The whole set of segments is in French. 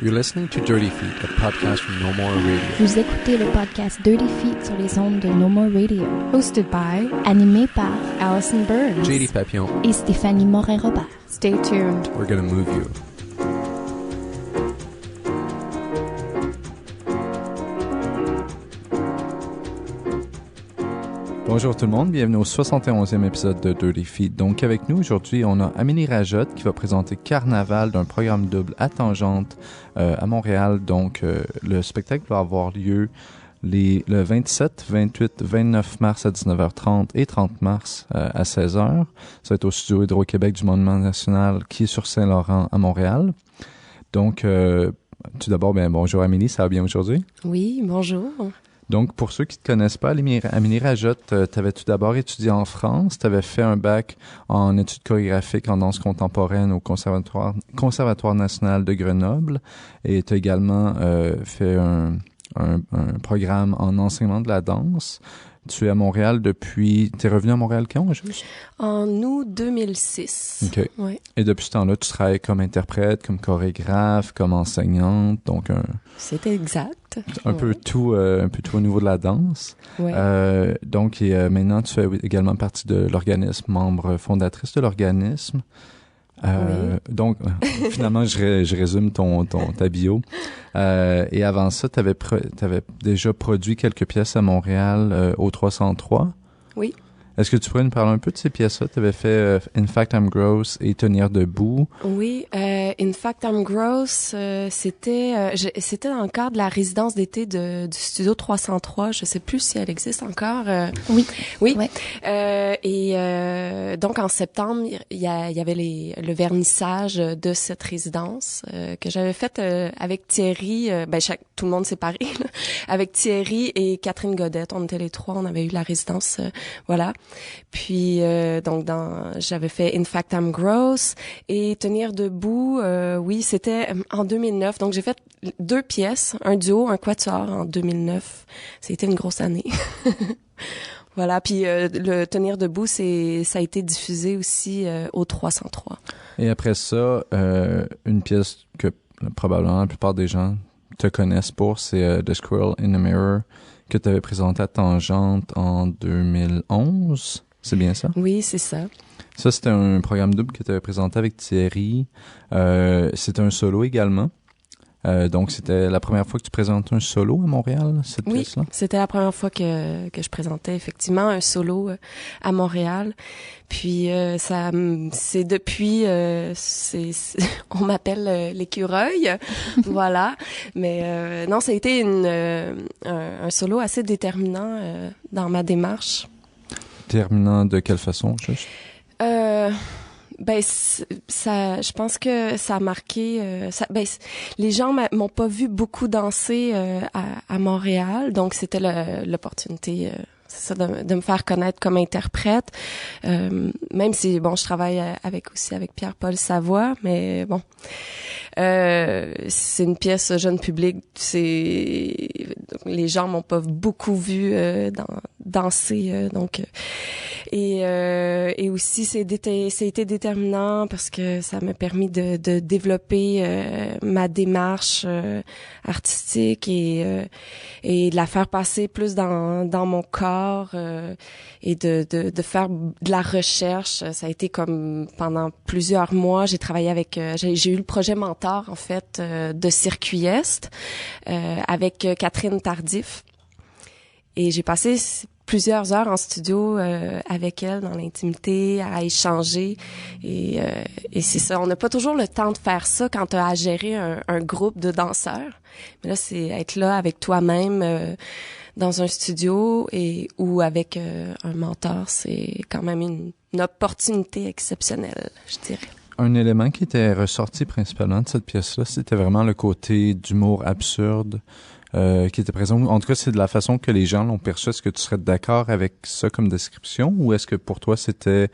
You're listening to Dirty Feet, a podcast from No More Radio. Vous écoutez le podcast Dirty Feet sur les ondes de No More Radio. Hosted by, Animé par Allison Burns. JD Papillon. et Stéphanie Morin-Robert. Stay tuned. We're gonna move you. Bonjour tout le monde, bienvenue au 71e épisode de Dirty Feet. Donc avec nous aujourd'hui, on a Amélie Rajotte qui va présenter Carnaval d'un programme double à Tangente à Montréal. Donc le spectacle va avoir lieu le 27, 28, 29 mars à 19h30 et 30 mars à 16h. Ça va être au studio Hydro-Québec du Monument National qui est sur Saint-Laurent à Montréal. Donc tout d'abord, bonjour Amélie, ça va bien aujourd'hui? Oui, bonjour. Donc, pour ceux qui ne te connaissent pas, Amélie Rajotte, tu avais tout d'abord étudié en France, tu avais fait un bac en études chorégraphiques en danse contemporaine au Conservatoire national de Grenoble et tu as également fait un programme en enseignement de la danse. Tu es à Montréal depuis... T'es revenu à Montréal quand, juste? En août 2006. OK. Oui. Et depuis ce temps-là, tu travailles comme interprète, comme chorégraphe, comme enseignante, donc C'est exact. un peu tout au niveau de la danse. Ouais. Donc, maintenant, tu fais également partie de l'organisme, membre fondatrice de l'organisme. Oui. Donc, finalement, je résume ta bio. Et avant ça, t'avais déjà produit quelques pièces à Montréal au 303. Oui. Est-ce que tu pourrais nous parler un peu de ces pièces-là? Tu avais fait In Fact I'm Gross et Tenir debout. Oui, In Fact I'm Gross, c'était dans le cadre de la résidence d'été du Studio 303. Je sais plus si elle existe encore. Oui. Oui. Ouais. Donc en septembre, il y avait le vernissage de cette résidence que j'avais faite avec Thierry. Tout le monde séparé là, avec Thierry et Catherine Godette. On était les trois. On avait eu la résidence. Voilà. Puis j'avais fait In Fact I'm Gross et Tenir debout. Oui, c'était en 2009. Donc j'ai fait 2 pièces, un duo, un quatuor en 2009. C'était une grosse année. Voilà, puis le Tenir debout, ça a été diffusé aussi au 303. Et après ça, une pièce que probablement la plupart des gens te connaissent pour, c'est The Squirrel in the Mirror, que tu avais présenté à Tangente en 2011. C'est bien ça? Oui, c'est ça. Ça, c'était un programme double que tu avais présenté avec Thierry. C'était un solo également. Donc, c'était la première fois que tu présentes un solo à Montréal, cette pièce-là? Oui, c'était la première fois que je présentais effectivement un solo à Montréal. Puis c'est depuis on m'appelle l'écureuil, voilà. Mais non, ça a été un solo assez déterminant dans ma démarche. Déterminant de quelle façon, juste? Je pense que ça a marqué. Les gens m'ont pas vu beaucoup danser à Montréal, donc c'était l'opportunité. C'est ça, de me faire connaître comme interprète, même si je travaille avec Pierre-Paul Savoie, mais bon, c'est une pièce jeune public. Les gens m'ont pas beaucoup vu danser, et aussi c'est été déterminant parce que ça m'a permis de développer ma démarche artistique et de la faire passer plus dans mon corps. Et de faire de la recherche. Ça a été comme pendant plusieurs mois, j'ai travaillé avec j'ai eu le projet mentor en fait de Circuit Est avec Catherine Tardif. Et j'ai passé plusieurs heures en studio avec elle dans l'intimité, à échanger. Et c'est ça, on n'a pas toujours le temps de faire ça quand tu as à gérer un groupe de danseurs. Mais là, c'est être là avec toi-même dans un studio ou avec un mentor, c'est quand même une opportunité exceptionnelle, je dirais. Un élément qui était ressorti principalement de cette pièce-là, c'était vraiment le côté d'humour absurde qui était présent. En tout cas, c'est de la façon que les gens l'ont perçu. Est-ce que tu serais d'accord avec ça comme description ou est-ce que pour toi, c'était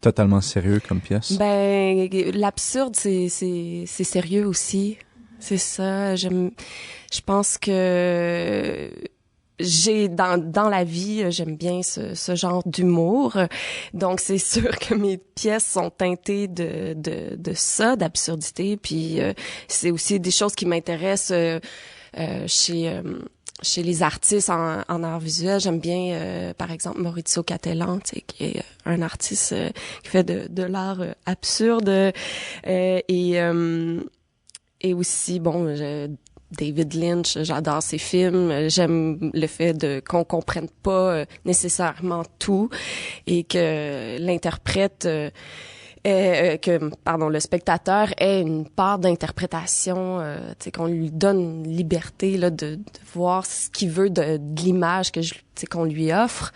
totalement sérieux comme pièce? L'absurde, c'est sérieux aussi. C'est ça. Je pense que j'ai dans la vie, j'aime bien ce genre d'humour. Donc c'est sûr que mes pièces sont teintées de ça, d'absurdité. Puis c'est aussi des choses qui m'intéressent chez les artistes en art visuel. J'aime bien par exemple Maurizio Cattelan, tu sais, qui est un artiste qui fait de l'art absurde et aussi David Lynch, j'adore ses films. J'aime le fait qu'on comprenne pas nécessairement tout et que l'interprète, le spectateur ait une part d'interprétation, qu'on lui donne une liberté là de voir ce qu'il veut de l'image qu'on lui offre.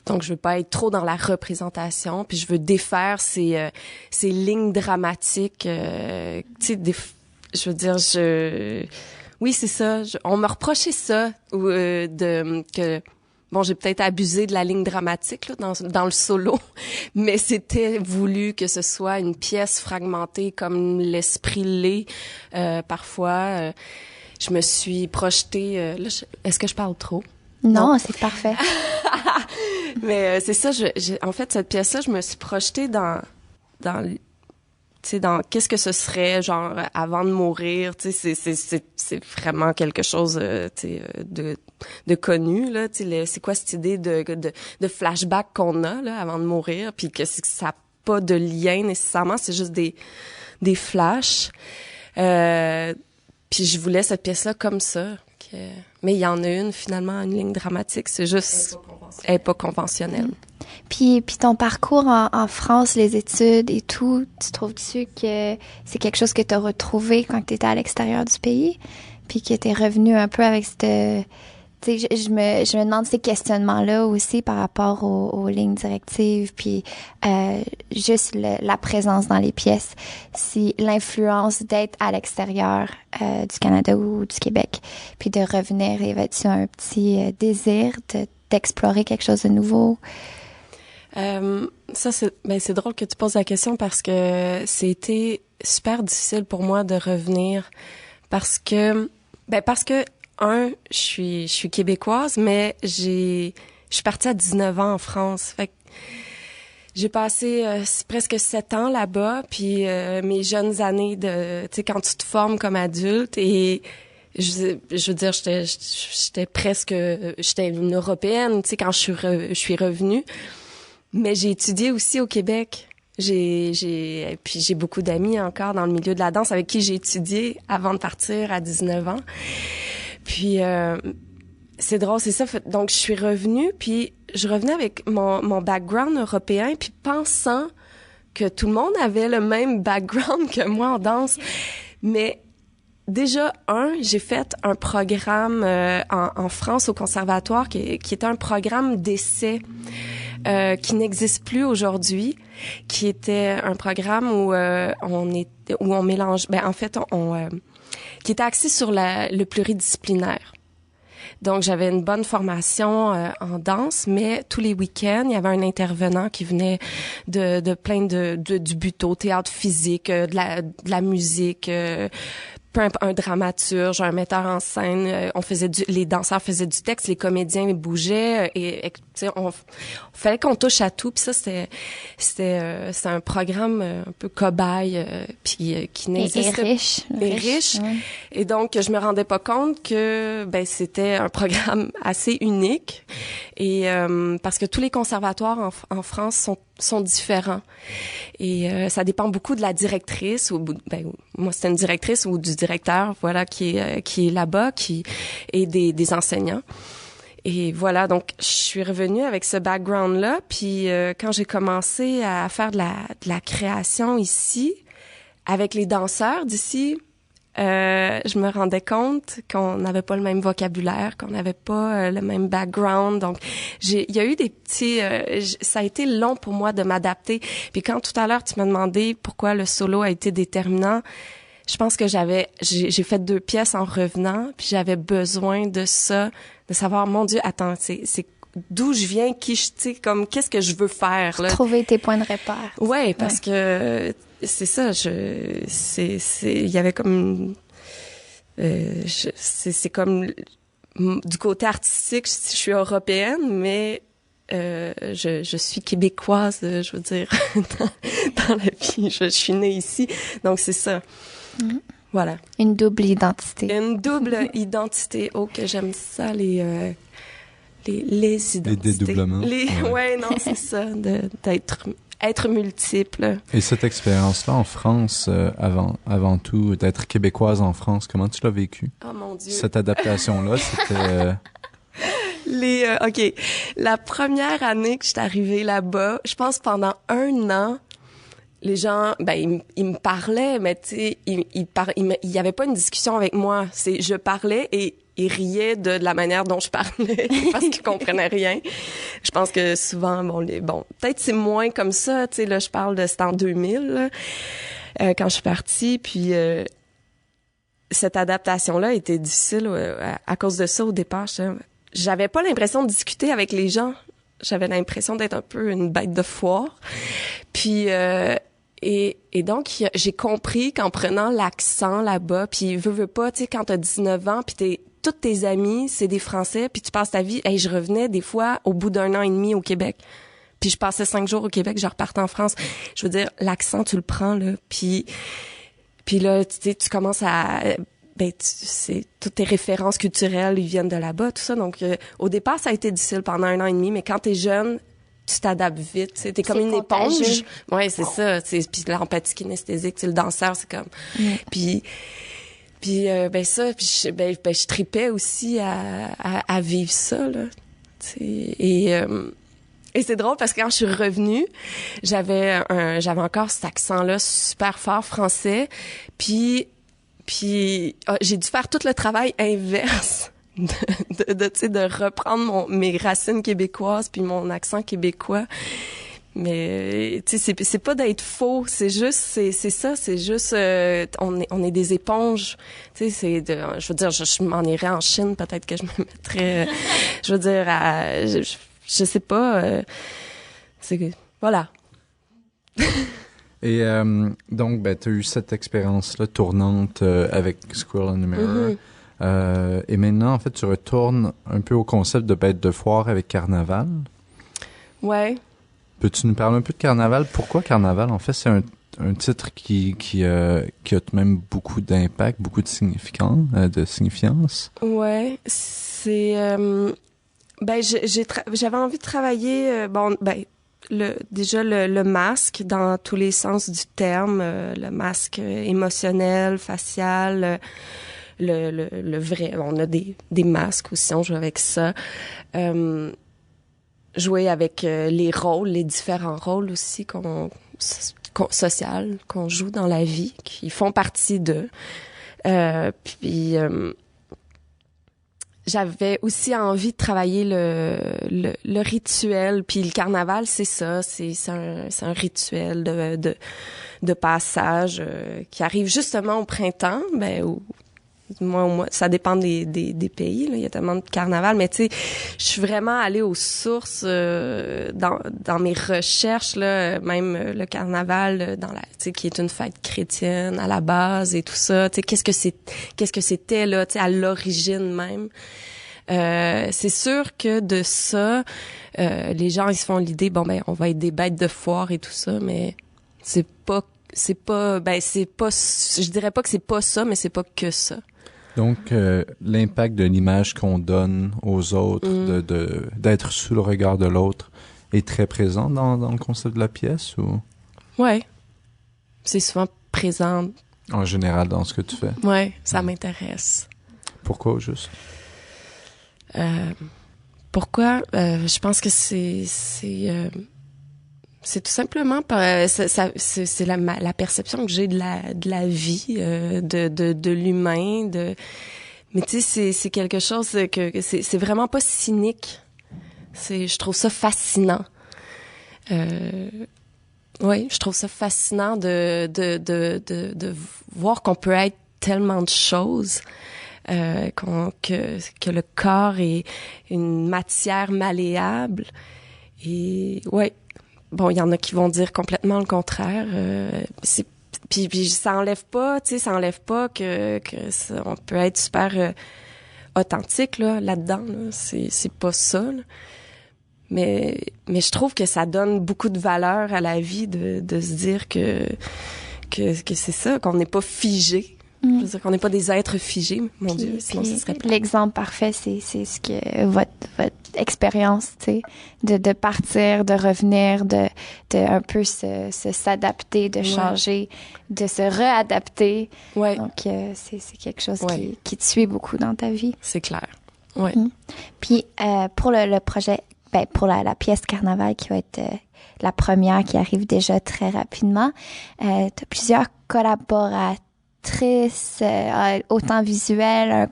Donc je veux pas être trop dans la représentation, puis je veux défaire ces lignes dramatiques, je veux dire oui, c'est ça. On m'a reproché ça, j'ai peut-être abusé de la ligne dramatique là, dans le solo, mais c'était voulu que ce soit une pièce fragmentée comme l'esprit l'est. Parfois, je me suis projetée... est-ce que je parle trop? Non, c'est parfait. Mais c'est ça, en fait, cette pièce-là, je me suis projetée dans qu'est-ce que ce serait genre avant de mourir, tu sais, c'est vraiment quelque chose de connu là, tu sais, c'est quoi cette idée de flashback qu'on a là avant de mourir, puis que ça n'a pas de lien nécessairement, c'est juste des flashs. Puis je voulais cette pièce-là comme ça. Mais il y en a une, finalement, une ligne dramatique. C'est juste... Elle n'est pas conventionnelle. Puis ton parcours en France, les études et tout, tu trouves-tu que c'est quelque chose que tu as retrouvé quand tu étais à l'extérieur du pays? Puis que tu es revenu un peu avec cette... Tu sais, je me demande ces questionnements-là aussi par rapport aux lignes directives, puis juste la présence dans les pièces, si l'influence d'être à l'extérieur du Canada ou du Québec, puis de revenir, y avait-tu un petit désir d'explorer quelque chose de nouveau? Ça, c'est drôle que tu poses la question parce que c'était super difficile pour moi de revenir parce que je suis québécoise, mais je suis partie à 19 ans en France. Fait que j'ai passé presque 7 ans là-bas, puis mes jeunes années tu sais, quand tu te formes comme adulte et je veux dire, j'étais une Européenne, tu sais, quand je suis revenue. Mais j'ai étudié aussi au Québec. Puis j'ai beaucoup d'amis encore dans le milieu de la danse avec qui j'ai étudié avant de partir à 19 ans. Puis c'est drôle, c'est ça. Donc je suis revenue, puis je revenais avec mon background européen, puis pensant que tout le monde avait le même background que moi en danse. Mais déjà, j'ai fait un programme en France au conservatoire qui était un programme d'essai qui n'existe plus aujourd'hui, qui était un programme où on mélange, qui était axé sur le pluridisciplinaire. Donc, j'avais une bonne formation en danse, mais tous les week-ends, il y avait un intervenant qui venait de plein du buto, théâtre physique, de la musique, un dramaturge, un metteur en scène, les danseurs faisaient du texte, les comédiens bougeaient et tu sais, fallait qu'on touche à tout. Puis ça c'était un programme un peu cobaye puis qui n'existait riche. Ouais. Et donc je me rendais pas compte que c'était un programme assez unique et parce que tous les conservatoires en France sont différents et ça dépend beaucoup de la directrice moi c'était une directrice ou du directeur qui est là-bas et des enseignants. Et voilà, donc je suis revenue avec ce background-là, puis quand j'ai commencé à faire de la création ici avec les danseurs d'ici, je me rendais compte qu'on n'avait pas le même vocabulaire, qu'on n'avait pas le même background. Donc, il y a eu des petits... ça a été long pour moi de m'adapter. Puis quand tout à l'heure, tu m'as demandé pourquoi le solo a été déterminant, je pense que j'ai fait 2 pièces en revenant, puis j'avais besoin de ça, de savoir, mon Dieu, attends, c'est d'où je viens, qu'est-ce que je veux faire, là. Trouver tes points de repère. Ouais, parce que c'est ça, il y avait comme c'est comme du côté artistique, je suis européenne, mais je suis québécoise, je veux dire, dans la vie. Je suis née ici, donc c'est ça. Mm. Voilà. Une double identité. Une double identité. Oh, que j'aime ça, les identités. Les dédoublements. Ouais, non, c'est ça, être multiple. Et cette expérience-là en France, avant tout, d'être québécoise en France, comment tu l'as vécu? Oh mon Dieu. Cette adaptation-là, c'était... OK. La première année que j'étais arrivée là-bas, je pense que pendant 1 an, les gens, ils me parlaient, mais tu sais, il y avait pas une discussion avec moi. Je parlais et ils riaient de la manière dont je parlais parce qu'ils comprenaient rien. Je pense que souvent, peut-être c'est moins comme ça, tu sais, là, je parle de, c'était en 2000, là, quand je suis partie, puis cette adaptation-là était difficile à cause de ça au départ. J'avais pas l'impression de discuter avec les gens. J'avais l'impression d'être un peu une bête de foire. Puis et donc j'ai compris qu'en prenant l'accent là-bas, puis veux pas, tu sais, quand t'as 19 ans, puis tous tes amis, c'est des Français, puis tu passes ta vie. Je revenais des fois au bout d'1 an et demi au Québec. Puis je passais 5 jours au Québec, je repartais en France. Je veux dire, l'accent, tu le prends, là. Puis là, tu sais, tu commences à... toutes tes références culturelles, ils viennent de là-bas, tout ça. Donc, au départ, ça a été difficile pendant 1 an et demi, mais quand t'es jeune, tu t'adaptes vite. T'es comme une éponge. Ouais, c'est ça. Puis l'empathie kinesthésique, le danseur, c'est comme... Puis je tripais aussi à vivre ça, là. Et c'est drôle parce que quand je suis revenue, j'avais encore cet accent-là super fort français. Puis j'ai dû faire tout le travail inverse de reprendre mes racines québécoises puis mon accent québécois. Mais tu sais, c'est pas d'être faux, c'est juste on est des éponges. Tu sais, je veux dire, je m'en irais en Chine, peut-être que je me mettrais je veux dire je sais pas voilà. Et donc, tu as eu cette expérience-là tournante avec Squirrel in the Mirror. Mm-hmm. Et maintenant, en fait, tu retournes un peu au concept de bête de foire avec Carnaval. Ouais. Peux-tu nous parler un peu de Carnaval? Pourquoi Carnaval? En fait, c'est un titre qui a même beaucoup d'impact, beaucoup de signifiance. Ouais, c'est... j'avais envie de travailler... déjà le masque dans tous les sens du terme, le masque émotionnel, facial, le vrai. On a des masques aussi, on joue avec ça. Jouer avec les rôles, les différents rôles aussi social qu'on joue dans la vie, qui font partie d'eux. Puis j'avais aussi envie de travailler le rituel. Puis le carnaval, c'est ça, c'est un rituel de passage qui arrive justement au printemps, moi, ça dépend des pays, là. Il y a tellement de carnaval, mais tu sais, je suis vraiment allée aux sources dans mes recherches, là, même le carnaval tu sais, qui est une fête chrétienne à la base et tout ça. Tu sais, qu'est-ce que c'était là, tu sais, à l'origine même. C'est sûr que de ça, les gens ils se font l'idée, on va être des bêtes de foire et tout ça, mais je dirais pas que c'est pas ça, mais c'est pas que ça. Donc, l'impact de l'image qu'on donne aux autres, d'être sous le regard de l'autre, est très présent dans le concept de la pièce, ou? Ouais. C'est souvent présent. En général, dans ce que tu fais? Ouais, ça m'intéresse. Pourquoi, juste? Pourquoi? Je pense que c'est tout simplement c'est la perception que j'ai de la vie, de l'humain, mais tu sais, c'est quelque chose que c'est vraiment pas cynique. Je trouve ça fascinant. Oui, je trouve ça fascinant de voir qu'on peut être tellement de choses, que le corps est une matière malléable. Et ouais. Bon, il y en a qui vont dire complètement le contraire. Puis ça enlève pas, tu sais, que on peut être super authentique là-dedans. Là. C'est pas ça. Là. Mais je trouve que ça donne beaucoup de valeur à la vie de se dire que c'est ça, qu'on n'est pas figé. Je veux dire qu'on n'est pas des êtres figés, mon Dieu, sinon ce serait pas. L'exemple parfait, c'est ce que votre expérience, tu sais, de partir, de revenir, de un peu s'adapter, de changer, de se réadapter. Ouais. Donc c'est quelque chose qui te suit beaucoup dans ta vie. C'est clair. Ouais. Puis pour le projet, pour la pièce Carnaval qui va être la première qui arrive déjà très rapidement, t'as plusieurs collaborateurs. Autant visuel,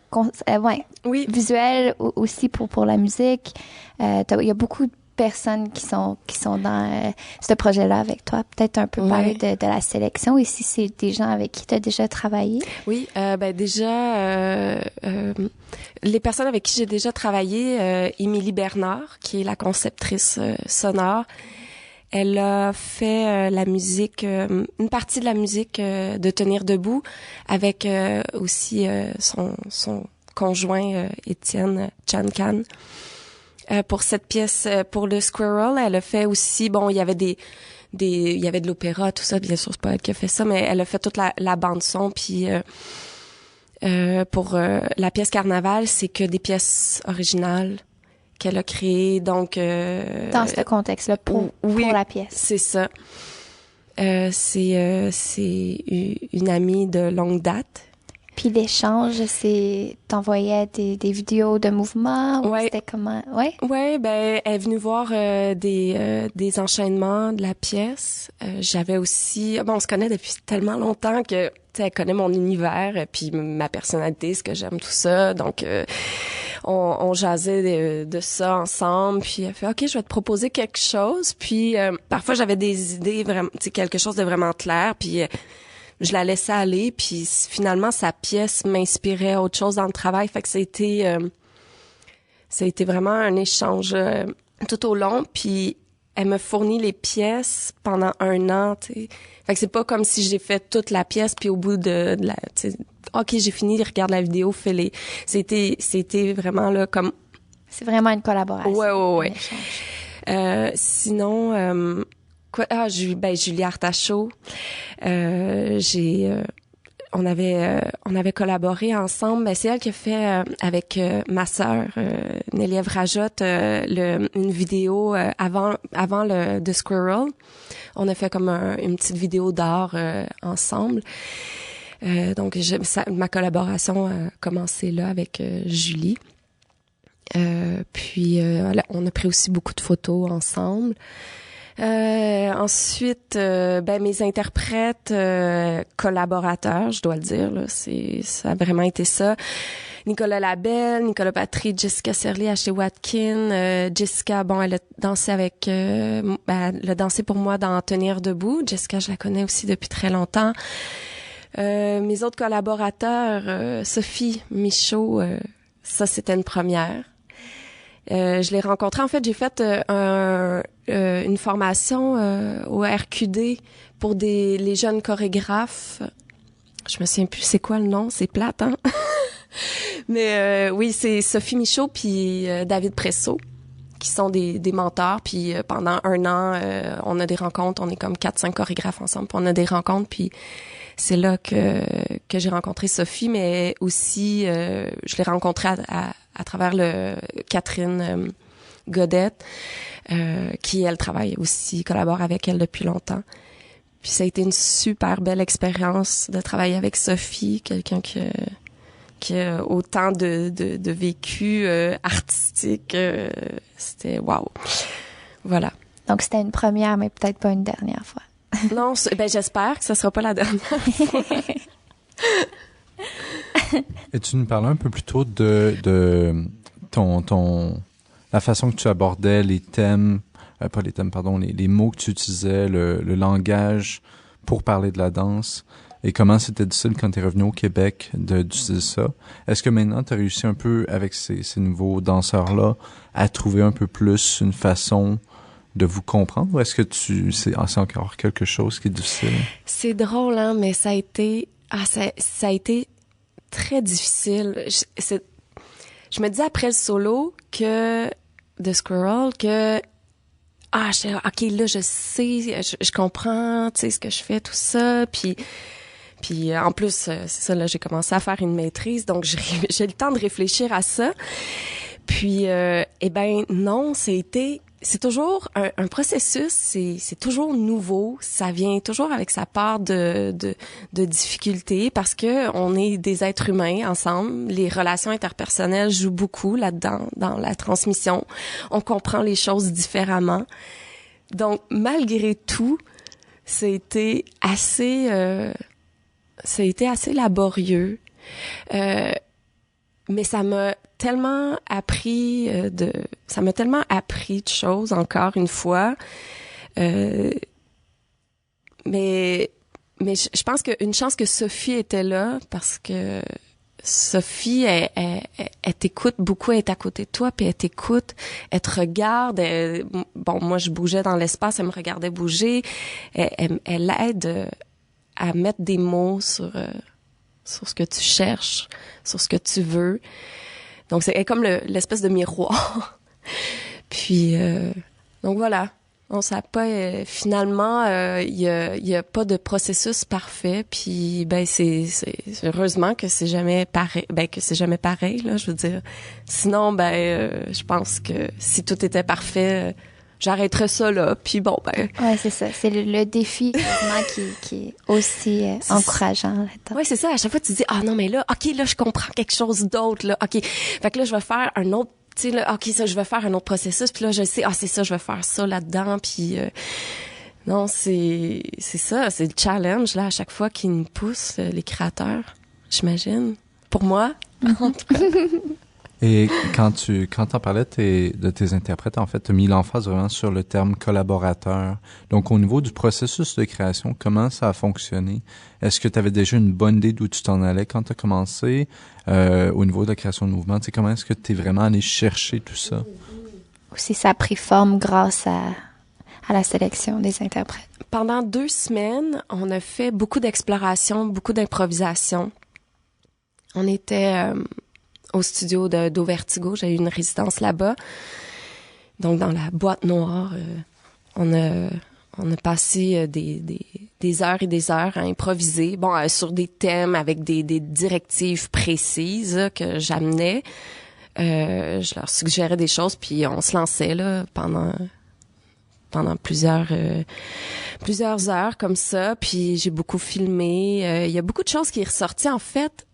visuel aussi pour la musique. Il y a beaucoup de personnes qui sont dans ce projet-là avec toi. Peut-être un peu parler de la sélection et si c'est des gens avec qui tu as déjà travaillé. Oui, déjà les personnes avec qui j'ai déjà travaillé, Émilie Bernard, qui est la conceptrice sonore. Elle a fait la musique, une partie de la musique de Tenir debout avec aussi son conjoint Étienne Chancan. Pour cette pièce, pour le Squirrel, elle a fait aussi, il y avait il y avait de l'opéra, tout ça, bien sûr, c'est pas elle qui a fait ça, mais elle a fait toute la bande son, puis pour la pièce Carnaval, c'est que des pièces originales qu'elle a créé, donc dans ce contexte-là pour la pièce. C'est ça. C'est une amie de longue date. Puis l'échange, t'envoyais des vidéos de mouvements ou c'était comment? Ouais. Ouais, elle est venue voir des enchaînements de la pièce. J'avais aussi, on se connaît depuis tellement longtemps que elle connaît mon univers puis ma personnalité, ce que j'aime, tout ça. Donc on jasait de ça ensemble, puis elle fait OK, je vais te proposer quelque chose, puis parfois j'avais des idées vraiment, quelque chose de vraiment clair, puis je la laissais aller, puis finalement sa pièce m'inspirait à autre chose dans le travail, fait que ça a été vraiment un échange tout au long, puis elle me fournit les pièces pendant 1 an, tu sais. Fait que c'est pas comme si j'ai fait toute la pièce puis au bout de la, tu sais, OK, j'ai fini, regarde la vidéo, fais-les. C'était vraiment là comme... C'est vraiment une collaboration. Ouais. Sinon, Julie Artachot, on avait collaboré ensemble. C'est elle qui a fait avec ma sœur Nélia Vrajotte une vidéo avant le The Squirrel. On a fait comme une petite vidéo d'art ensemble. Donc ma collaboration a commencé là avec Julie. Puis on a pris aussi beaucoup de photos ensemble. Ensuite, mes interprètes collaborateurs, je dois le dire, là, ça a vraiment été ça. Nicolas Labelle, Nicolas Patry, Jessica Serly, Ashley Watkin. Jessica, elle a dansé elle a dansé pour moi dans Tenir debout. Jessica, je la connais aussi depuis très longtemps. Mes autres collaborateurs, Sophie Michaud, ça c'était une première. Je l'ai rencontrée. En fait, j'ai fait une formation au RQD pour les jeunes chorégraphes. Je me souviens plus c'est quoi le nom, c'est plate, hein? Mais oui, c'est Sophie Michaud puis David Presso qui sont des mentors. Puis pendant 1 an, on a des rencontres. On est comme 4-5 chorégraphes ensemble. Puis on a des rencontres. Puis c'est là que j'ai rencontré Sophie, mais aussi je l'ai rencontrée à travers Catherine Godette, qui elle travaille aussi, collabore avec elle depuis longtemps. Puis ça a été une super belle expérience de travailler avec Sophie, quelqu'un qui a autant de vécu artistique. C'était wow. Voilà. Donc c'était une première, mais peut-être pas une dernière fois. Non, j'espère que ça sera pas la dernière fois. Et tu nous parlais un peu plus tôt de la façon que tu abordais les thèmes, pas les thèmes, pardon, les mots que tu utilisais, le langage pour parler de la danse, et comment c'était difficile quand tu es revenu au Québec d'utiliser ça. Est-ce que maintenant tu as réussi un peu avec ces nouveaux danseurs-là à trouver un peu plus une façon de vous comprendre, ou est-ce que c'est encore quelque chose qui est difficile? C'est drôle, hein, mais ça a été très difficile. je me disais après le solo que The Squirrel que OK, là je sais, je comprends, tu sais ce que je fais, tout ça, puis en plus c'est ça, là j'ai commencé à faire une maîtrise, donc j'ai le temps de réfléchir à ça. Puis non, c'est toujours un processus, c'est toujours nouveau, ça vient toujours avec sa part de difficulté parce que on est des êtres humains ensemble, les relations interpersonnelles jouent beaucoup là-dedans dans la transmission. On comprend les choses différemment. Donc malgré tout, ça a été assez laborieux. Mais ça m'a tellement appris de choses encore une fois. Mais je pense qu'une chance que Sophie était là parce que Sophie elle t'écoute beaucoup, elle est à côté de toi puis elle t'écoute, elle te regarde. Moi je bougeais dans l'espace, elle me regardait bouger. Elle aide à mettre des mots sur ce que tu cherches, sur ce que tu veux. Donc c'est comme l'espèce de miroir. Puis donc voilà, on sait pas finalement il y a pas de processus parfait, puis c'est heureusement que c'est jamais pareil, là, je veux dire. Sinon je pense que si tout était parfait, j'arrêterais ça là, puis bon Ouais, c'est ça, c'est le défi vraiment qui est aussi encourageant là-dedans. Ouais, c'est ça, à chaque fois tu dis non mais là, OK, là je comprends quelque chose d'autre là. OK. Fait que là je vais faire un autre, tu sais là, OK, ça je vais faire un autre processus, puis là je sais c'est ça, je vais faire ça là-dedans, puis non, c'est ça, c'est le challenge là à chaque fois qui nous pousse les créateurs, j'imagine. Pour moi, en tout cas. Et quand t'en parlais de tes interprètes, en fait, t'as mis l'emphase vraiment sur le terme collaborateur. Donc, au niveau du processus de création, comment ça a fonctionné? Est-ce que tu avais déjà une bonne idée d'où tu t'en allais quand tu as commencé? Au niveau de la création de mouvement, tu sais, comment est-ce que tu es vraiment allé chercher tout ça? Aussi, ça a pris forme grâce à la sélection des interprètes. Pendant 2 semaines, on a fait beaucoup d'exploration, beaucoup d'improvisation. On était au studio d'Au-Vertigo, j'ai eu une résidence là-bas. Donc dans la boîte noire, on a passé des heures et des heures à improviser, sur des thèmes avec des directives précises là, que j'amenais. Je leur suggérais des choses, puis on se lançait là pendant plusieurs heures comme ça. Puis j'ai beaucoup filmé. Il y a beaucoup de choses qui est ressorti en fait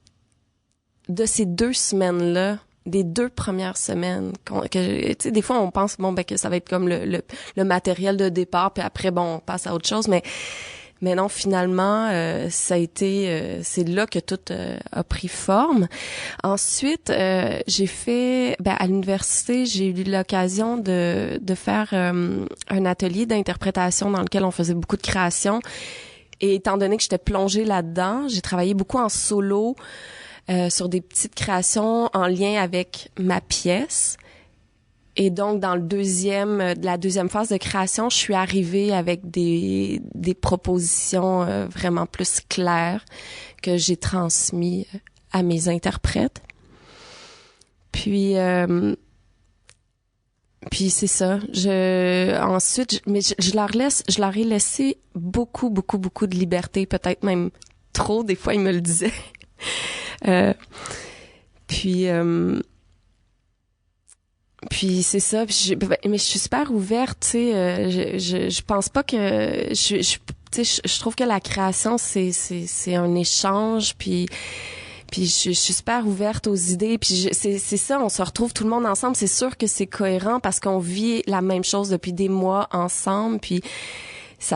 de ces 2 semaines-là, des 2 premières semaines. Tu sais, des fois, on pense que ça va être comme le matériel de départ, puis après, on passe à autre chose. Mais non, finalement, ça a été... c'est là que tout a pris forme. Ensuite, j'ai fait... à l'université, j'ai eu l'occasion de faire un atelier d'interprétation dans lequel on faisait beaucoup de création. Et étant donné que j'étais plongée là-dedans, j'ai travaillé beaucoup en solo, sur des petites créations en lien avec ma pièce. Et donc, dans la deuxième phase de création, je suis arrivée avec des propositions vraiment plus claires que j'ai transmises à mes interprètes. Puis c'est ça. Ensuite, mais je leur ai laissé beaucoup de liberté, peut-être même trop. Des fois, ils me le disaient. Puis c'est ça. Mais je suis super ouverte, tu sais. Je pense pas que je trouve que la création c'est un échange. Puis je suis super ouverte aux idées. Puis c'est ça. On se retrouve tout le monde ensemble. C'est sûr que c'est cohérent parce qu'on vit la même chose depuis des mois ensemble. Puis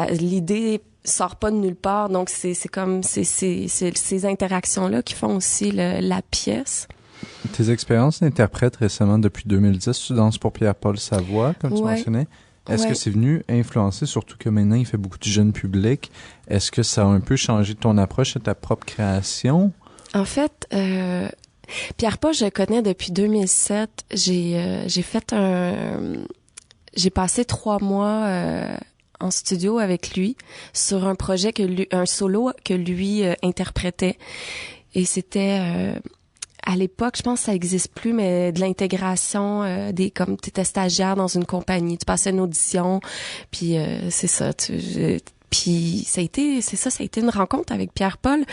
l'idée sort pas de nulle part, donc c'est ces interactions-là qui font aussi la pièce. Tes expériences d'interprète récemment depuis 2010, tu danses pour Pierre-Paul Savoie, comme tu mentionnais. Est-ce que c'est venu influencer, surtout que maintenant il fait beaucoup de jeunes publics, est-ce que ça a un peu changé ton approche à ta propre création? En fait, Pierre-Paul, je le connais depuis 2007. J'ai passé 3 mois en studio avec lui sur un projet un solo que lui interprétait, et c'était à l'époque, je pense que ça existe plus, mais de l'intégration, comme t'étais stagiaire dans une compagnie, tu passais une audition, puis c'est ça, puis ça a été une rencontre avec Pierre-Paul.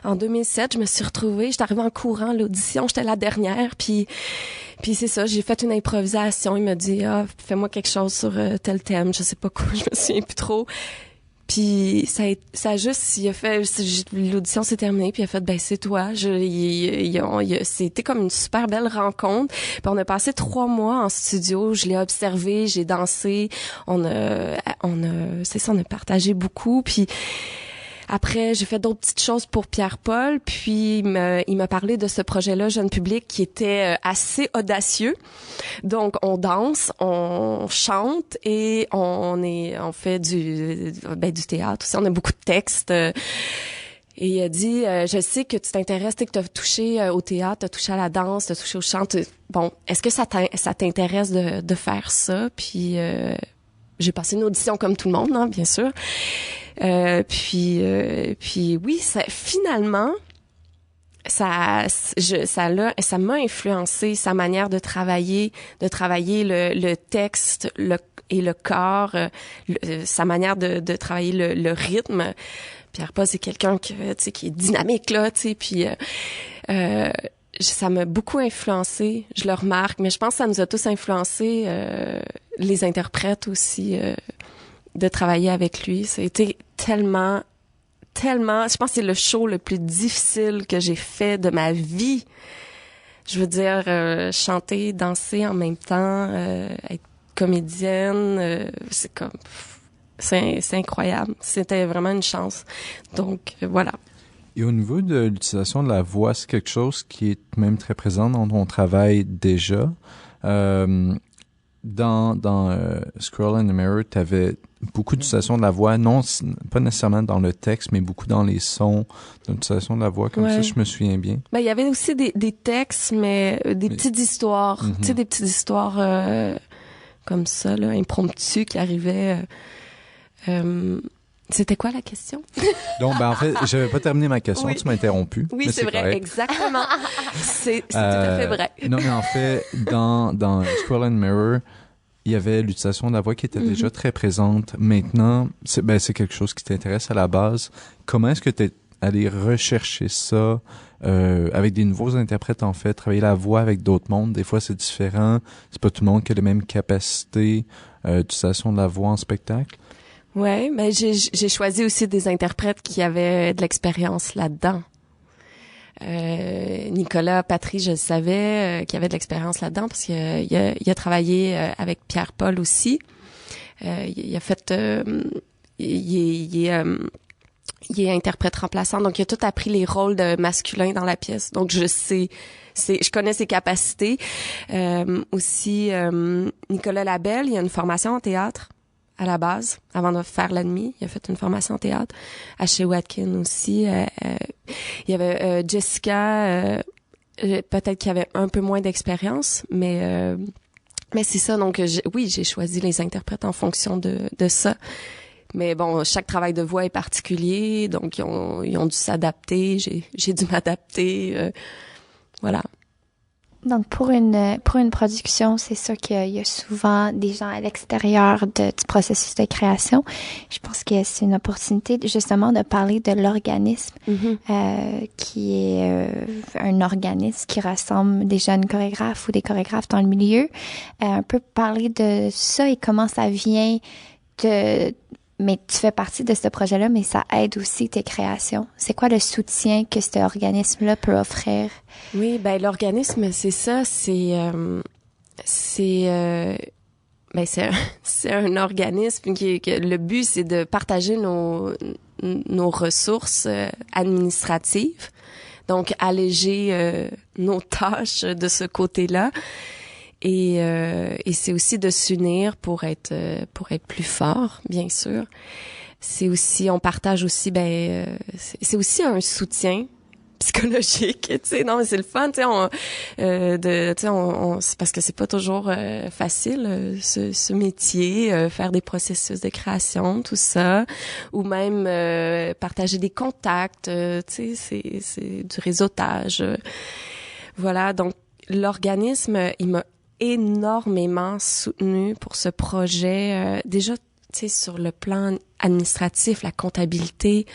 En 2007, je me suis retrouvée, j'étais arrivée en courant à l'audition, j'étais la dernière, puis c'est ça, j'ai fait une improvisation, il m'a dit fais-moi quelque chose sur tel thème, je sais pas quoi, je me souviens plus trop. Puis ça juste, il a fait, l'audition s'est terminée, puis il a fait, c'est toi. C'était comme une super belle rencontre. Puis on a passé 3 mois en studio, je l'ai observé, j'ai dansé, on a partagé beaucoup, puis après, j'ai fait d'autres petites choses pour Pierre-Paul, puis il m'a parlé de ce projet-là, Jeune Public, qui était assez audacieux. Donc, on danse, on chante et on fait du théâtre aussi. On a beaucoup de textes. Et il a dit, je sais que tu t'intéresses, que tu as touché au théâtre, tu as touché à la danse, tu as touché au chant. Bon, est-ce que ça t'intéresse de faire ça? Puis j'ai passé une audition comme tout le monde, hein, bien sûr. Puis oui, finalement, ça m'a influencé sa manière de travailler le texte et le corps, sa manière de travailler le rythme. Pierre-Paul, c'est quelqu'un qui est dynamique là, tu sais, puis ça m'a beaucoup influencé, je le remarque, mais je pense que ça nous a tous influencé, les interprètes aussi, de travailler avec lui. Ça a été tellement, je pense que c'est le show le plus difficile que j'ai fait de ma vie. Je veux dire, chanter, danser en même temps, être comédienne, c'est incroyable. C'était vraiment une chance. Donc, voilà. Et au niveau de l'utilisation de la voix, c'est quelque chose qui est même très présent dans ton travail déjà. Dans Squirrel in the Mirror, tu avais beaucoup d'utilisation de la voix, non pas nécessairement dans le texte, mais beaucoup dans les sons, d'utilisation de la voix, comme ça, je me souviens bien. Il y avait aussi des textes, mais petites histoires, tu sais, des petites histoires comme ça, là, impromptues qui arrivaient. C'était quoi la question? Donc, en fait, j'avais pas terminé ma question, tu m'as interrompu. Oui, c'est vrai, correct. Exactement. C'est tout à fait vrai. Non, mais en fait, dans Squirrel and Mirror, il y avait l'utilisation de la voix qui était déjà très présente. Maintenant, c'est quelque chose qui t'intéresse à la base. Comment est-ce que tu es allé rechercher ça avec des nouveaux interprètes, en fait, travailler la voix avec d'autres mondes? Des fois, c'est différent. C'est pas tout le monde qui a les mêmes capacités d'utilisation de la voix en spectacle. Ouais, mais j'ai choisi aussi des interprètes qui avaient de l'expérience là-dedans. Nicolas Patry, je le savais, qui avait de l'expérience là-dedans parce qu'il a travaillé avec Pierre-Paul aussi. Il a fait, il est interprète remplaçant, donc il a tout appris les rôles de masculin dans la pièce. Donc je connais ses capacités. Aussi, Nicolas Labelle, il a une formation en théâtre à la base, avant de faire l'ennemi. Il a fait une formation en théâtre. Ashley Watkin aussi. Il y avait Jessica, peut-être qu'il avait un peu moins d'expérience, mais c'est ça. Donc, j'ai choisi les interprètes en fonction de ça. Mais bon, chaque travail de voix est particulier, donc ils ont dû s'adapter. J'ai dû m'adapter. Voilà. Donc, pour une production, c'est sûr qu'il y a souvent des gens à l'extérieur du processus de création. Je pense que c'est une opportunité, justement, de parler de l'organisme, qui est un organisme qui rassemble des jeunes chorégraphes ou des chorégraphes dans le milieu. Un peu parler de ça et comment ça vient mais tu fais partie de ce projet-là, mais ça aide aussi tes créations. C'est quoi le soutien que cet organisme-là peut offrir? Oui, l'organisme, c'est ça, c'est un organisme que le but, c'est de partager nos ressources administratives, donc alléger nos tâches de ce côté-là. Et c'est aussi de s'unir pour être plus fort, bien sûr. C'est aussi, on partage aussi, c'est aussi un soutien psychologique, tu sais. Non, mais c'est le fun, tu sais. C'est parce que c'est pas toujours facile ce métier, faire des processus de création, tout ça, ou même partager des contacts, tu sais. C'est du réseautage. Voilà, donc l'organisme, il m'a énormément soutenue pour ce projet. Déjà, tu sais, sur le plan administratif, la comptabilité,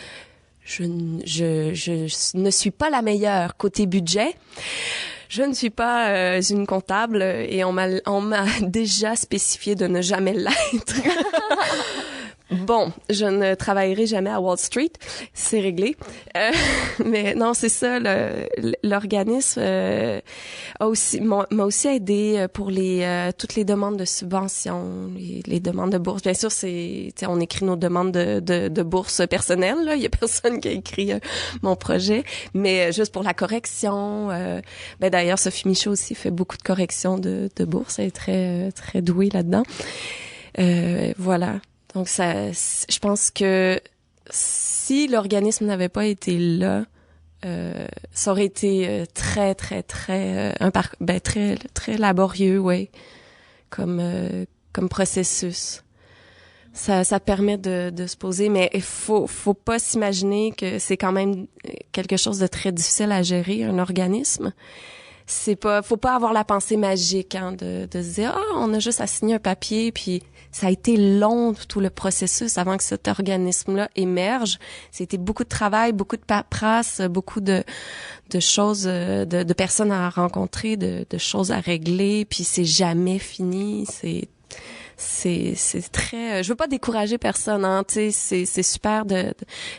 je ne suis pas la meilleure côté budget. Je ne suis pas une comptable et on m'a déjà spécifié de ne jamais l'être. Bon, je ne travaillerai jamais à Wall Street, c'est réglé. Mais non, c'est ça. L'organisme m'a aussi aidé pour toutes les demandes de subventions, les demandes de bourse. Bien sûr, on écrit nos demandes de bourse personnelles. Là, il y a personne qui a écrit mon projet, mais juste pour la correction. D'ailleurs, Sophie Michaud aussi fait beaucoup de corrections de bourse. Elle est très très douée là-dedans. Voilà. Donc je pense que si l'organisme n'avait pas été là, ça aurait été très très très très très laborieux, ouais, comme processus. Ça permet de se poser, mais il faut pas s'imaginer que c'est quand même quelque chose de très difficile à gérer, un organisme. Faut pas avoir la pensée magique, hein, de se dire, on a juste à signer un papier, puis ça a été long, tout le processus avant que cet organisme-là émerge. C'était beaucoup de travail, beaucoup de paperasse, beaucoup de choses, de personnes à rencontrer, de choses à régler, puis c'est jamais fini. C'est très, je veux pas décourager personne, hein, tu sais, c'est super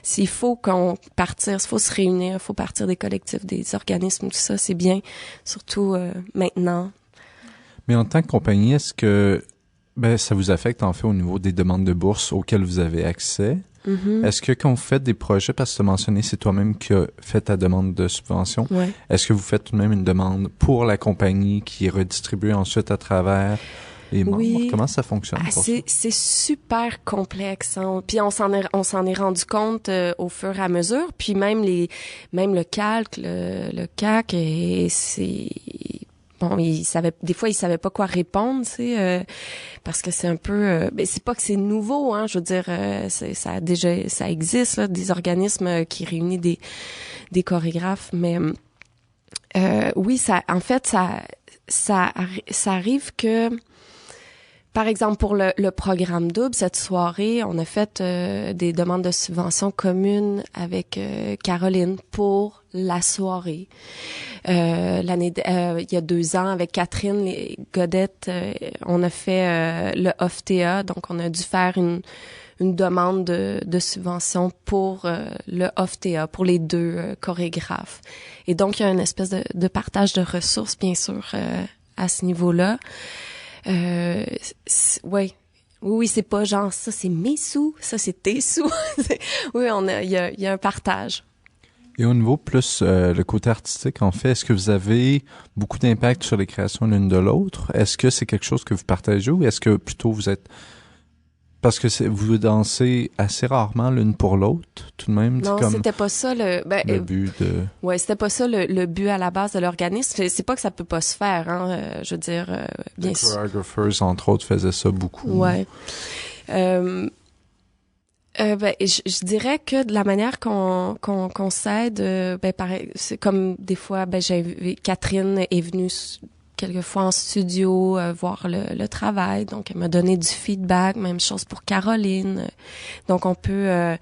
s'il faut s'il faut se réunir, il faut partir des collectifs, des organismes, tout ça, c'est bien, surtout maintenant. Mais en tant que compagnie, est-ce que ça vous affecte en fait au niveau des demandes de bourse auxquelles vous avez accès? Mm-hmm. Est-ce que quand vous faites des projets, parce que tu as mentionné, c'est toi-même qui as fait ta demande de subvention, ouais. Est-ce que vous faites tout de même une demande pour la compagnie qui est redistribuée ensuite à travers les membres? Oui. Comment ça fonctionne? C'est super complexe, hein. Puis on s'en est rendu compte au fur et à mesure. Puis même le calque, le CAC, et c'est bon, des fois, ils savaient pas quoi répondre, tu sais, parce que c'est un peu, c'est pas que c'est nouveau, hein, je veux dire, ça existe, là, des organismes qui réunissent des chorégraphes, mais, oui, en fait, ça arrive que, par exemple, pour le programme double, cette soirée, on a fait des demandes de subventions communes avec Caroline pour la soirée. Il y a 2 ans, avec Catherine Godette, on a fait le OFTA, donc on a dû faire une demande de subvention pour le OFTA, pour les 2 chorégraphes. Et donc, il y a une espèce de partage de ressources, bien sûr, à ce niveau-là. Ouais. Oui, c'est pas genre ça c'est mes sous, ça c'est tes sous. Oui, il y a un partage. Et au niveau plus le côté artistique, en fait, est-ce que vous avez beaucoup d'impact sur les créations l'une de l'autre? Est-ce que c'est quelque chose que vous partagez ou est-ce que plutôt vous êtes... Parce que vous dansez assez rarement l'une pour l'autre, tout de même. Non, comme c'était pas ça le but de... Ouais, c'était pas ça le but à la base de l'organisme. C'est pas que ça peut pas se faire, hein. Je veux dire, bien sûr. Les choreographers, entre autres, faisaient ça beaucoup. Ouais. Je dirais que de la manière qu'on s'aide, pareil, c'est comme des fois, Catherine est venue quelquefois en studio voir le travail, donc elle m'a donné du feedback, même chose pour Caroline. Donc on peut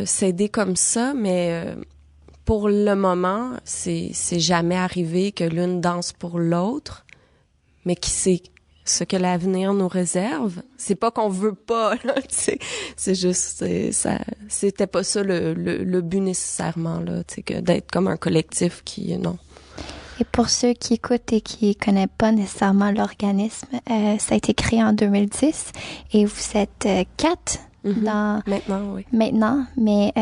s'aider comme ça, mais pour le moment, c'est jamais arrivé que l'une danse pour l'autre, mais qui sait ce que l'avenir nous réserve. C'est pas qu'on veut pas, là, c'est juste c'était pas ça le but nécessairement, là, tu sais, que d'être comme un collectif qui non. Et pour ceux qui écoutent et qui connaissent pas nécessairement l'organisme, ça a été créé en 2010 et vous êtes 4 dans... Maintenant, mais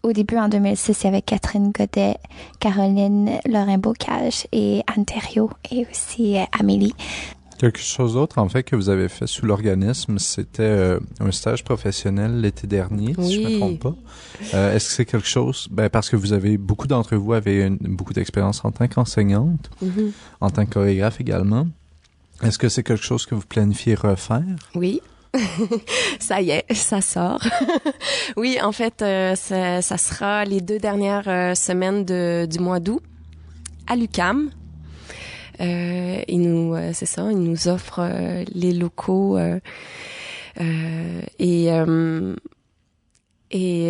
au début, en 2006, il y avait Catherine Godet, Caroline Lorrain-Bocage et Anne Thériault et aussi Amélie. Quelque chose d'autre, en fait, que vous avez fait sous l'organisme, c'était un stage professionnel l'été dernier, si je me trompe pas. Est-ce que c'est quelque chose, parce que beaucoup d'entre vous avaient beaucoup d'expérience en tant qu'enseignante, en tant que chorégraphe également. Est-ce que c'est quelque chose que vous planifiez refaire? Oui. Ça y est, ça sort. Oui, en fait, ça sera les 2 dernières semaines du mois d'août à l'UQAM. C'est ça, ils nous offrent les locaux et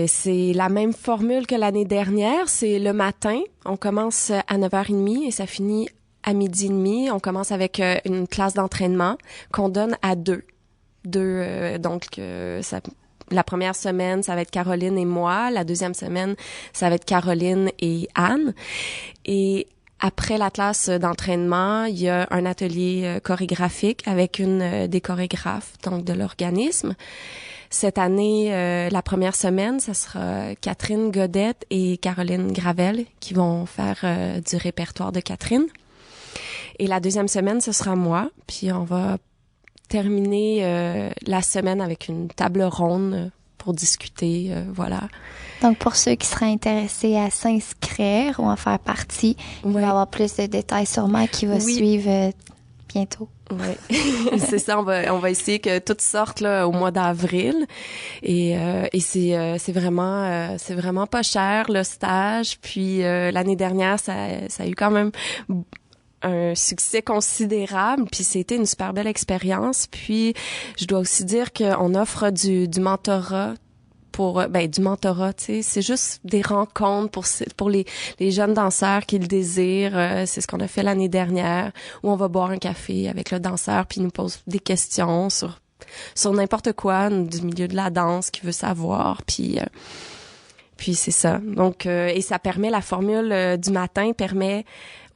c'est la même formule que l'année dernière. C'est le matin, on commence à 9h30 et ça finit à 12h30. On commence avec une classe d'entraînement qu'on donne à deux. La première semaine, ça va être Caroline et moi. La deuxième semaine, ça va être Caroline et Anne. Et après la classe d'entraînement, il y a un atelier chorégraphique avec une des chorégraphes donc de l'organisme. Cette année, la première semaine, ça sera Catherine Godette et Caroline Gravel qui vont faire du répertoire de Catherine. Et la deuxième semaine, ce sera moi. Puis on va terminer la semaine avec une table ronde pour discuter, voilà. Donc, pour ceux qui seraient intéressés à s'inscrire ou en faire partie, il va y avoir plus de détails sûrement qui va suivre bientôt. Oui, c'est ça. On va essayer que tout sorte là au mois d'avril et c'est vraiment pas cher le stage. Puis l'année dernière, ça a eu quand même un succès considérable, puis c'était une super belle expérience. Puis je dois aussi dire qu'on offre du mentorat du mentorat, tu sais, c'est juste des rencontres pour les jeunes danseurs qui le désirent. C'est ce qu'on a fait l'année dernière, où on va boire un café avec le danseur, puis il nous pose des questions sur n'importe quoi du milieu de la danse qu'il veut savoir, puis c'est ça. Donc et ça permet, la formule du matin permet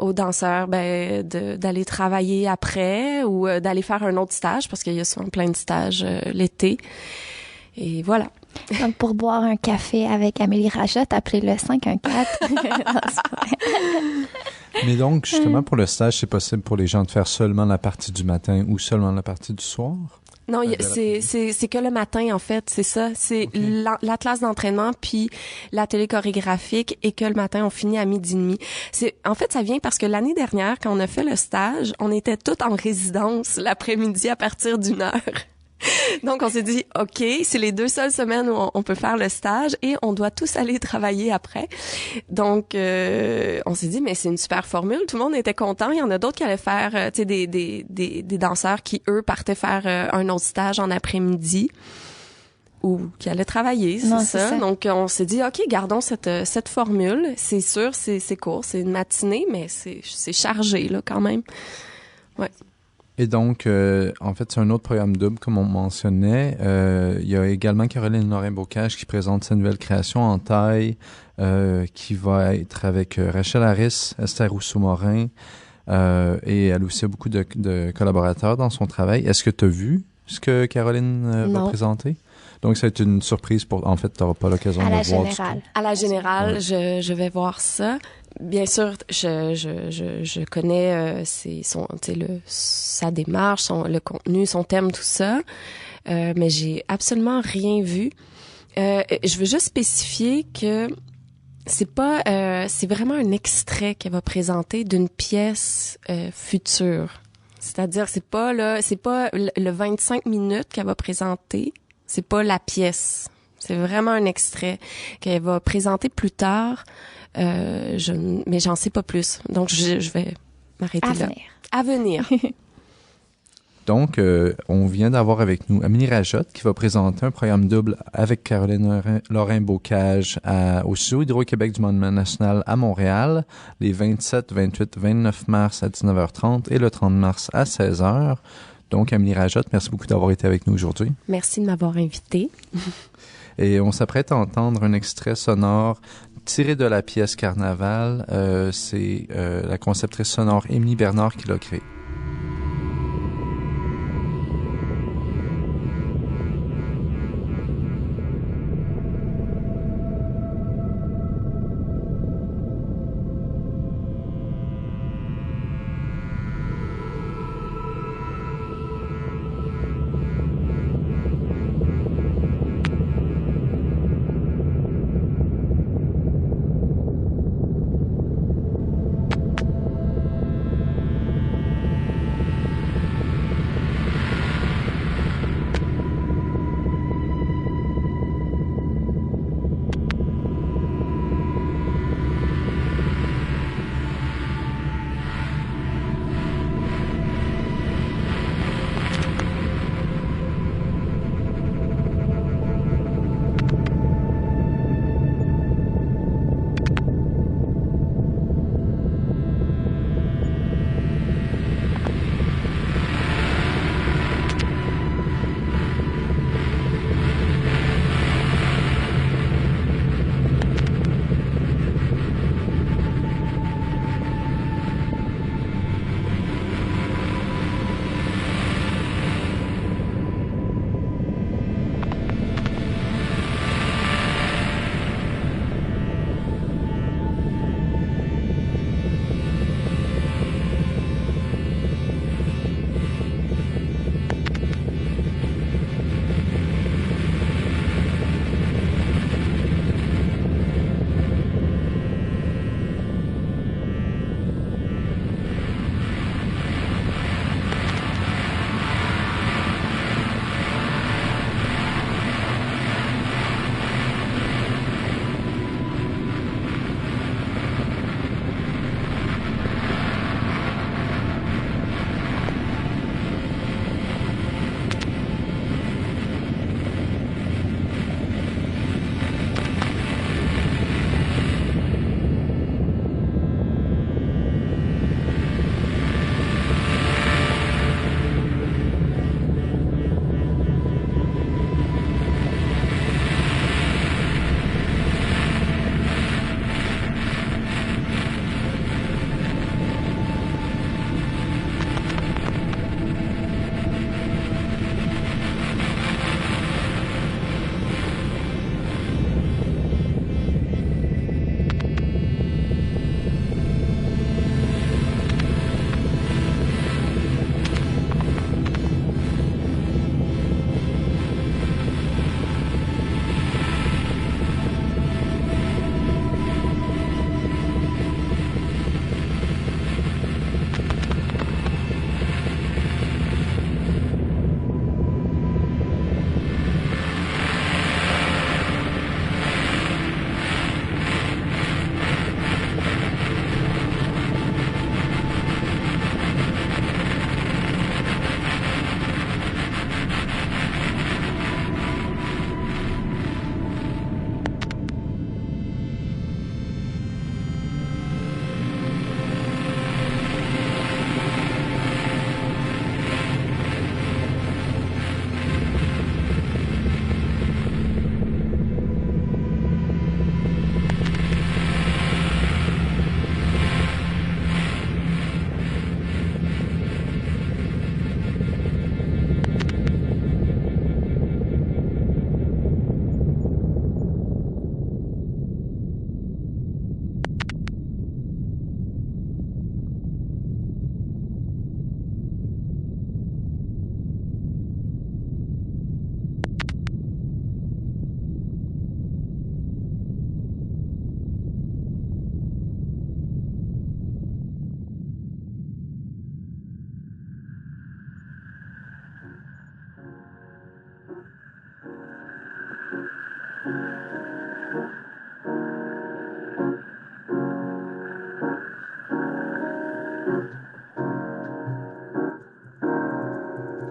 aux danseurs d'aller travailler après ou d'aller faire un autre stage, parce qu'il y a souvent plein de stages l'été. Et voilà. Donc, pour boire un café avec Amélie Rajotte, appelez le 514. Mais donc, justement, pour le stage, c'est possible pour les gens de faire seulement la partie du matin ou seulement la partie du soir? Non, c'est que le matin, en fait, c'est ça. C'est okay. La classe d'entraînement puis l'atelier chorégraphique, et que le matin, on finit à 12h30. En fait, ça vient parce que l'année dernière, quand on a fait le stage, on était toutes en résidence l'après-midi à partir d'1h. Donc, on s'est dit, OK, c'est les 2 seules semaines où on peut faire le stage et on doit tous aller travailler après. Donc, on s'est dit, mais c'est une super formule. Tout le monde était content. Il y en a d'autres qui allaient faire, tu sais, des danseurs qui, eux, partaient faire un autre stage en après-midi ou qui allaient travailler, c'est ça. Donc, on s'est dit, OK, gardons cette formule. C'est sûr, c'est court, c'est une matinée, mais c'est chargé, là, quand même. Ouais. Et donc, en fait, c'est un autre programme double, comme on mentionnait. Il y a également Caroline Lorrain-Bocage qui présente sa nouvelle création en taille, qui va être avec Rachel Harris, Esther Rousseau-Morin, et elle aussi a beaucoup de collaborateurs dans son travail. Est-ce que tu as vu ce que Caroline va présenter? Donc, c'est une surprise en fait, tu n'auras pas l'occasion de le voir du tout. À la générale, je vais voir ça. Bien sûr, je connais sa démarche, le contenu, son thème, tout ça, mais j'ai absolument rien vu. Je veux juste spécifier que c'est vraiment un extrait qu'elle va présenter d'une pièce future. C'est-à-dire, c'est pas le 25 minutes qu'elle va présenter, c'est pas la pièce. C'est vraiment un extrait qu'elle va présenter plus tard. Mais j'en sais pas plus. Donc, je vais m'arrêter là. À venir. Donc, on vient d'avoir avec nous Amélie Rajotte qui va présenter un programme double avec Caroline Lorrain-Bocage au Studio Hydro-Québec du Monument national à Montréal, les 27, 28, 29 mars à 19h30 et le 30 mars à 16h. Donc, Amélie Rajotte, merci beaucoup d'avoir été avec nous aujourd'hui. Merci de m'avoir invitée. Et on s'apprête à entendre un extrait sonore tiré de la pièce Carnaval. C'est la conceptrice sonore Émilie Bernard qui l'a créé.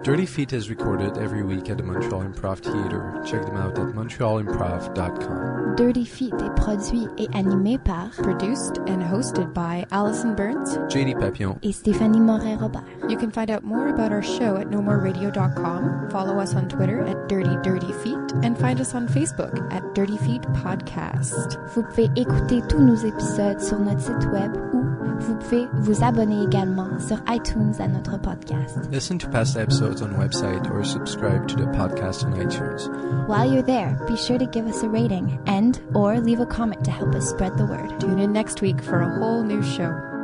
Dirty Feet is recorded every week at the Montreal Improv Theatre. Check them out at montrealimprov.com. Dirty Feet est produit et animé par Produced and hosted by Allison Burns, JD Papillon, et Stéphanie Morin-Robert. You can find out more about our show at nomoreradio.com, follow us on Twitter at Dirty Dirty Feet, and find us on Facebook at Dirty Feet Podcast. Vous pouvez écouter tous nos épisodes sur notre site web ou vous pouvez vous abonner également sur iTunes à notre podcast. Listen to past episodes on the website or subscribe to the podcast on iTunes. While you're there, be sure to give us a rating and or leave a comment to help us spread the word. Tune in next week for a whole new show.